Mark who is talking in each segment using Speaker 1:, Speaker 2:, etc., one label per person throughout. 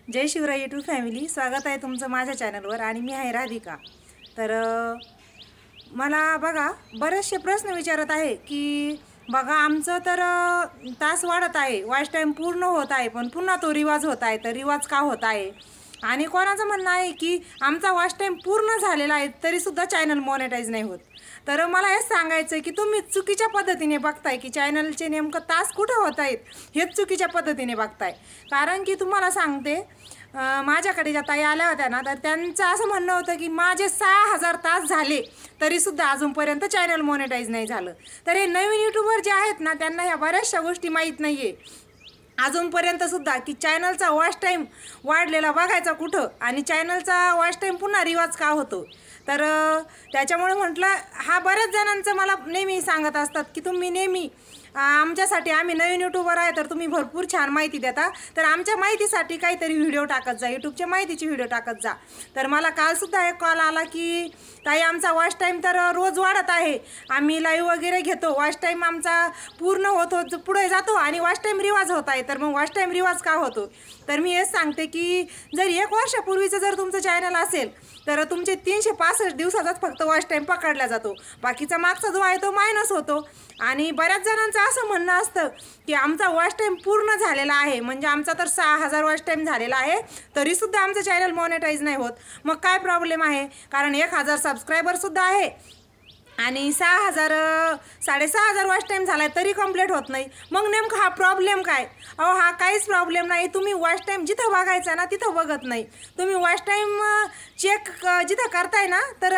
Speaker 1: जय Shivray YouTube family, स्वागत आहे तुमचं माझ्या चॅनलवर आणि मी आहे राधिका। तर मला बघा बरेचसे प्रश्न विचारत आहे की बघा आमचं तर तास वाढत आहे, वॉच टाइम पूर्ण होत आहे, पण पुन्हा तो रिवाज होत आहे, तर रिवाज का होत आहे? आणि कोणाचं म्हणणं आहे की आमचा वॉच टाइम पूर्ण झालेला आहे तरीसुद्धा चॅनल मॉनिटाईज नाही होत। तर मला हेच सांगायचं आहे की तुम्ही चुकीच्या पद्धतीने बघताय की चॅनलचे नेमकं तास कुठं होत आहेत हेच चुकीच्या पद्धतीने बघताय। कारण की तुम्हाला सांगते, माझ्याकडे ज्या ताई आल्या होत्या ना, तर त्यांचं असं म्हणणं होतं की माझे 6000 तास झाले तरीसुद्धा अजूनपर्यंत चॅनल मॉनिटाईज नाही झालं। तर हे नवीन यूट्यूबर जे आहेत ना, त्यांना ह्या बऱ्याचशा गोष्टी माहीत नाही आहे अजूनपर्यंतसुद्धा की चॅनलचा वॉच टाईम वाढलेला बघायचा कुठं आणि चॅनलचा वॉच टाईम पुन्हा रिवाज का होतो। तर त्याच्यामुळे म्हटलं, हा बऱ्याच जणांचं मला नेहमी सांगत असतात की तुम्ही नेहमी आमच्यासाठी, आम्ही नवीन यूट्यूबर आहे तर तुम्ही भरपूर छान माहिती देता, तर आमच्या माहितीसाठी काहीतरी व्हिडिओ टाकत जा, यूट्यूबच्या माहितीची व्हिडिओ टाकत जा। तर मला कालसुद्धा एक कॉल आला की ताई आमचा वॉच टाईम तर रोज वाढत आहे, आम्ही लाईव्ह वगैरे घेतो, वॉच टाईम आमचा पूर्ण होत पुढे जातो आणि वॉच टाईम रिवाज होत आहे, तर मग वॉच टाईम रिवाज का होतो? तर मी हेच सांगते की जर 1 वर्षापूर्वीचं जर तुमचं चॅनल असेल तर तुमचे 365 दिवसाचाच फक्त वॉच टाईम पकडला जातो, बाकीचा मागचा जो आहे तो मायनस होतो। आणि बऱ्याच जणांचं असं म्हणणं असतं की आमचा वॉच टाईम पूर्ण झालेला आहे, म्हणजे आमचा तर 6000 वॉच टाईम झालेला आहे तरीसुद्धा आमचं चॅनल मॉनिटाईज नाही होत। मग काय प्रॉब्लेम आहे? कारण 1000 सबस्क्रायबरसुद्धा आहे आणि 6500 वॉच टाईम झाला आहे तरी कंप्लीट होत नाही। मग नेमका हा प्रॉब्लेम काय? अहो हा काहीच प्रॉब्लेम नाही, तुम्ही वॉच टाईम जिथं बघायचा ना तिथं बघत नाही, तुम्ही वॉच टाईम चेक जिथं करताय ना तर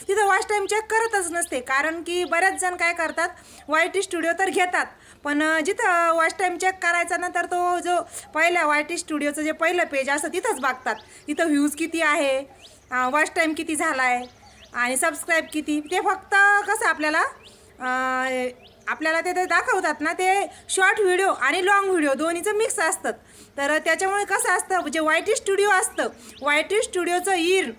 Speaker 1: तिथं वॉच टाईम चेक करतच नसते। कारण की बरेच जण काय करतात, YT स्टुडिओ तर घेतात पण जिथं वॉच टाईम चेक करायचा ना तर तो जो पहिल्या YT स्टुडिओचं जे पहिलं पेज असतं तिथंच बघतात, तिथं व्ह्यूज किती आहे, वॉच टाईम किती झाला आहे आणि सबस्क्राईब किती, ते फक्त कसं आपल्याला ते दाखवतात ना, ते शॉर्ट व्हिडिओ आणि लाँग व्हिडिओ दोन्हीचं मिक्स असतात। तर त्याच्यामुळे कसं असतं, जे YT स्टुडिओ असतं, YT स्टुडिओचं ईर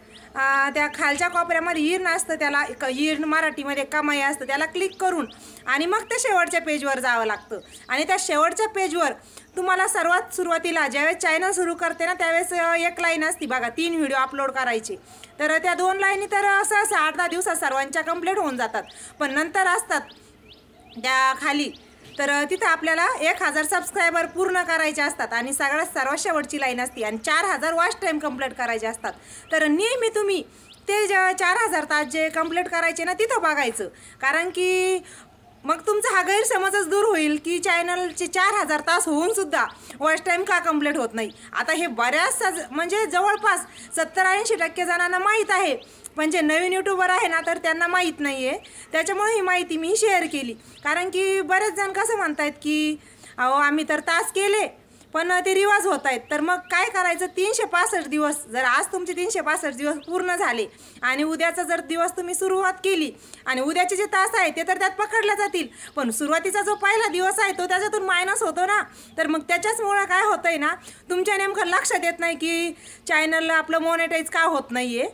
Speaker 1: त्या खालच्या कोपऱ्यामध्ये ईर नसतं, त्याला ईर मराठीमध्ये कमाई असतं, त्याला क्लिक करून आणि मग त्या शेवटच्या पेजवर जावं लागतं। आणि त्या शेवटच्या पेजवर तुम्हाला सर्वात सुरुवातीला ज्यावेळेस चॅनल सुरू करते ना त्यावेळेस एक लाईन असते बघा, 3 व्हिडिओ अपलोड करायचे, तर त्या 2 लाईनी तर असं 8-10 दिवसात सर्वांच्या कंप्लीट होऊन जातात। पण नंतर असतात त्या खाली, तर तिथं आपल्याला 1000 सबस्क्रायबर पूर्ण करायचे असतात आणि सर्वात शेवटची लाईन असते आणि 4000 वॉच टाईम कंप्लीट करायचे असतात। तर नेहमी तुम्ही ते 4000 तास जे कंप्लीट करायचे ना तिथं बघायचं, कारण की मग तुमचा हा गैरसमजच दूर होईल की चॅनलचे 4000 तास होऊनसुद्धा वॉच टाईम का कंप्लीट होत नाही। आता हे बऱ्याचसा म्हणजे जवळपास 70-80% जणांना माहीत आहे, पण जे नवीन यूट्यूबर आहे ना तर त्यांना माहीत नाही आहे, त्याच्यामुळे ही माहिती मी शेअर केली। कारण की बरेच जण कसं म्हणतात की अहो आम्ही तर तास केले पण ते रिवाज होत आहेत, तर मग काय करायचं? 365 दिवस, जर आज तुमचे 365 दिवस पूर्ण झाले आणि उद्याचा जर दिवस तुम्ही सुरुवात केली आणि उद्याचे जे तास आहे ते तर त्यात पकडले जातील, पण सुरुवातीचा जो पहिला दिवस आहे तो त्याच्यातून मायनस होतो ना, तर मग त्याच्याचमुळं काय होतं आहे ना, तुमच्या नेमकं लक्षात येत नाही की चॅनल आपलं मॉनिटाईज का होत नाही आहे।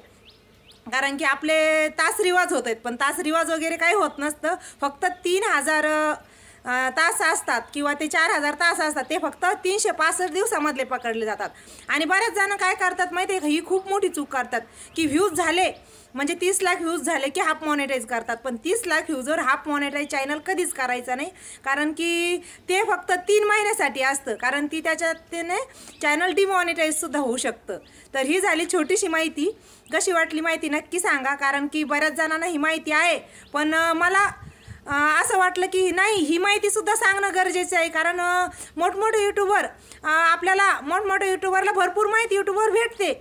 Speaker 1: कारण की आपले तास रिवाज होत आहेत, पण तास रिवाज वगैरे काही होत नसतं, फक्त 3000 तास असतात किंवा ते 4000 तास असतात, ते फक्त 365 दिवसामधले पकडले जातात। आणि बऱ्याच जण काय करतात माहिती आहे का, ही खूप मोठी चूक करतात की व्ह्यूज झाले म्हणजे 30 लाख व्ह्यूज झाले की हाफ मॉनिटाईज करतात, पण 30 लाख व्ह्यूजवर हाफ मॉनिटाईज चॅनल कधीच करायचं नाही, कारण की ते फक्त 3 महिन्यासाठी असतं, कारण ती त्याने चॅनल डिमॉनिटाईजसुद्धा होऊ शकतं। तर ही झाली छोटीशी माहिती, कशी वाटली माहिती नक्की सांगा, कारण की बऱ्याच जणांना ही माहिती आहे पण मला असं वाटलं की नाही, ही माहितीसुद्धा सांगणं गरजेचं आहे, कारण मोठमोठे यूट्यूबर मोठमोठ्या यूट्यूबरला भरपूर माहिती यूट्यूबवर भेटते,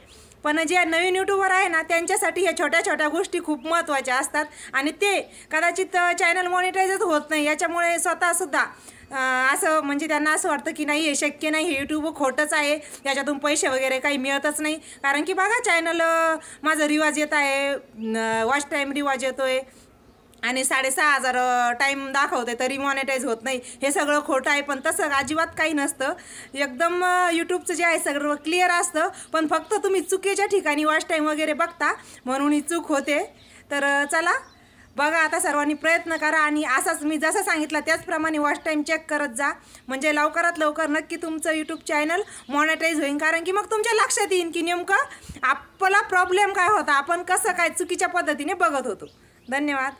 Speaker 1: पण जे नवीन यूट्यूबर आहे ना त्यांच्यासाठी ह्या छोट्या छोट्या गोष्टी खूप महत्त्वाच्या असतात आणि ते कदाचित चॅनल मॉनिटाईजच होत नाही, याच्यामुळे स्वतःसुद्धा असं म्हणजे त्यांना असं वाटतं की नाही हे शक्य नाही, हे यूट्यूब खोटंच आहे, याच्यातून पैसे वगैरे काही मिळतच नाही। कारण की बघा चॅनल माझं रिवाज येत आहे, वॉच टाईम रिवाज येतो आहे आणि 6500 टाईम दाखवते तरी मॉनिटाईज होत नाही, हे सगळं खोटं आहे। पण तसं अजिबात काही नसतं, एकदम यूट्यूबचं जे आहे सगळं क्लिअर असतं, पण फक्त तुम्ही चुकीच्या ठिकाणी वॉच टाईम वगैरे बघता म्हणून ही चूक होते। तर चला, बघा आता सर्वांनी प्रयत्न करा आणि असाच मी जसं सांगितलं त्याचप्रमाणे वॉच टाईम चेक करत जा, म्हणजे लवकरात लवकर नक्की तुमचं यूट्यूब चॅनल मॉनेटाईज होईल. कारण की मग तुमच्या लक्षात येईल की नेमकं आपला प्रॉब्लेम काय होता, आपण कसं काय चुकीच्या पद्धतीने बघत होतो. धन्यवाद.